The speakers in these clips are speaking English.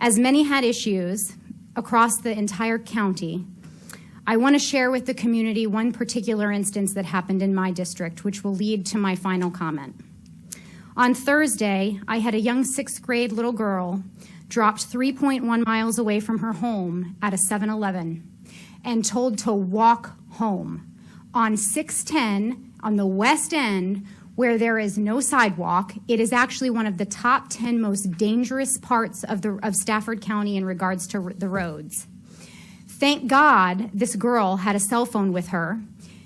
As many had issues across the entire county, I want to share with the community one particular instance that happened in my district, which will lead to my final comment. On Thursday, I had a young 6th grade little girl dropped 3.1 miles away from her home at a 7-Eleven and told to walk home on 610 on the west end, where there is no sidewalk. It is actually one of the top 10 most dangerous parts of Stafford County in regards to the roads. Thank God this girl had a cell phone with her,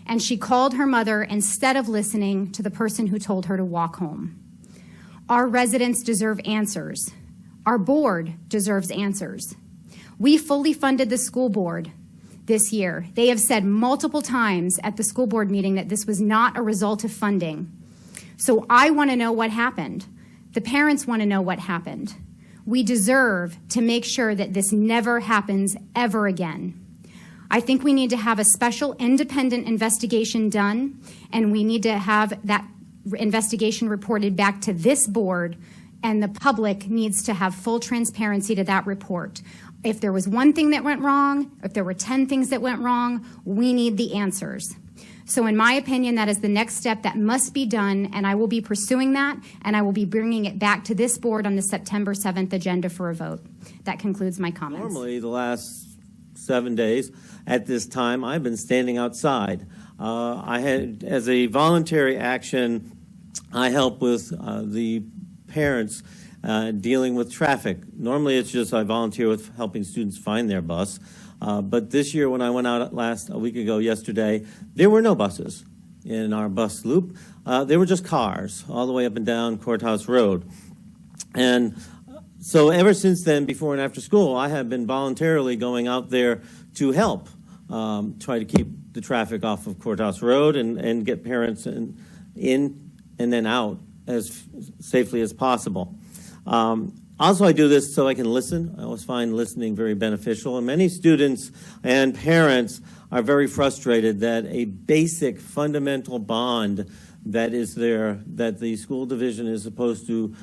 and she called her mother instead of listening to the person who told her to walk home. Our residents deserve answers. Our board deserves answers. We fully funded the school board this year. They have said multiple times at the school board meeting that this was not a result of funding. So I want to know what happened. The parents want to know what happened. We deserve to make sure that this never happens ever again. I think we need to have a special independent investigation done, and we need to have that investigation reported back to this board, and the public needs to have full transparency to that report. If there was one thing that went wrong, if there were 10 things that went wrong, we need the answers. So in my opinion, that is the next step that must be done, and I will be pursuing that, and I will be bringing it back to this board on the September 7th agenda for a vote. That concludes my comments. Normally, the last 7 days at this time, I've been standing outside. I had, as a voluntary action, I help with the parents dealing with traffic. Normally, it's just I volunteer with helping students find their bus. But this year, when I went out a week ago yesterday, there were no buses in our bus loop. There were just cars all the way up and down Courthouse Road. And so ever since then, before and after school, I have been voluntarily going out there to help try to keep the traffic off of Courthouse Road and get parents in and then out as safely as possible. Also, I do this so I can listen. I always find listening very beneficial. And many students and parents are very frustrated that a basic fundamental bond that is there, that the school division is supposed to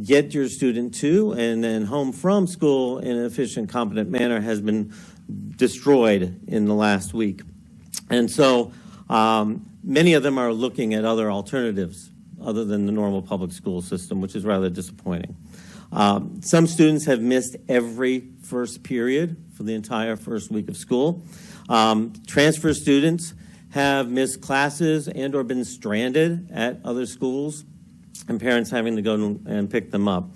get your student to and then home from school in an efficient, competent manner, has been destroyed in the last week. And so many of them are looking at other alternatives other than the normal public school system, which is rather disappointing. Some students have missed every first period for the entire first week of school. Transfer students have missed classes and or been stranded at other schools, and parents having to go and pick them up.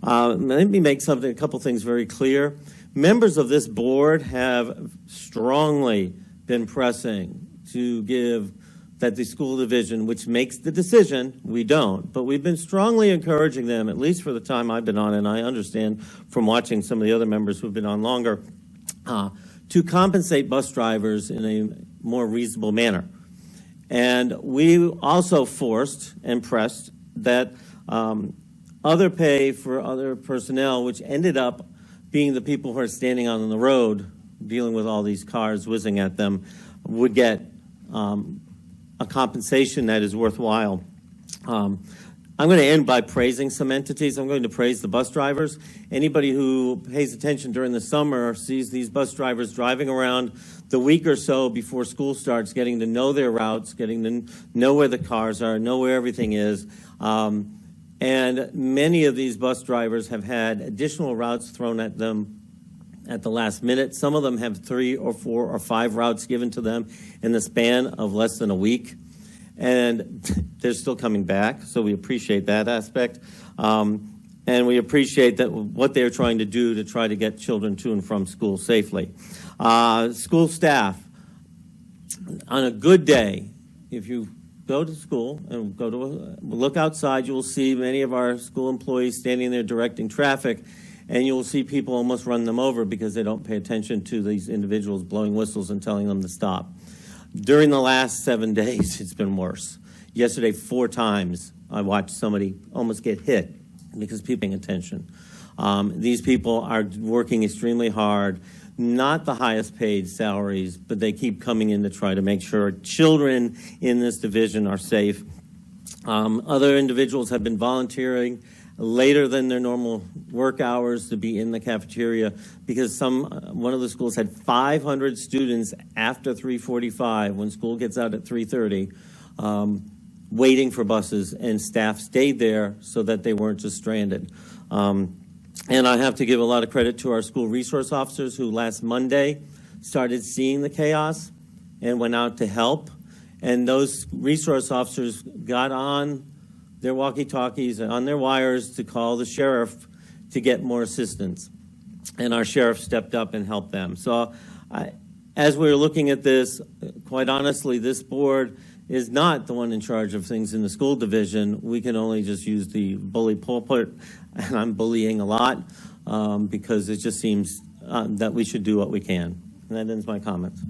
Let me make a couple things very clear. Members of this board have strongly been pressing to give that the school division, which makes the decision, we don't, but we've been strongly encouraging them, at least for the time I've been on, and I understand from watching some of the other members who've been on longer, to compensate bus drivers in a more reasonable manner. And we also forced and pressed that other pay for other personnel, which ended up being the people who are standing on the road dealing with all these cars whizzing at them, would get a compensation that is worthwhile. I'm going to end by praising some entities. I'm going to praise the bus drivers. Anybody who pays attention during the summer sees these bus drivers driving around the week or so before school starts, getting to know their routes, getting to know where the cars are, know where everything is. And many of these bus drivers have had additional routes thrown at them at the last minute. Some of them have 3 or 4 or 5 routes given to them in the span of less than a week. And they're still coming back, so we appreciate that aspect. And we appreciate that what they're trying to do to try to get children to and from school safely. School staff, on a good day, if you go to school and look outside, you will see many of our school employees standing there directing traffic, and you will see people almost run them over because they don't pay attention to these individuals blowing whistles and telling them to stop. During the last 7 days, it's been worse. Yesterday, 4 times, I watched somebody almost get hit because people paying attention. These people are working extremely hard, not the highest paid salaries, but they keep coming in to try to make sure children in this division are safe. Other individuals have been volunteering later than their normal work hours to be in the cafeteria, because one of the schools had 500 students after 3:45 when school gets out at 3:30, waiting for buses, and staff stayed there so that they weren't just stranded. And I have to give a lot of credit to our school resource officers who last Monday started seeing the chaos and went out to help. And those resource officers got on their walkie-talkies and on their wires to call the sheriff to get more assistance. And our sheriff stepped up and helped them. So as we're looking at this, quite honestly, this board is not the one in charge of things in the school division. We can only just use the bully pulpit, and I'm bullying a lot because it just seems that we should do what we can. And that ends my comments.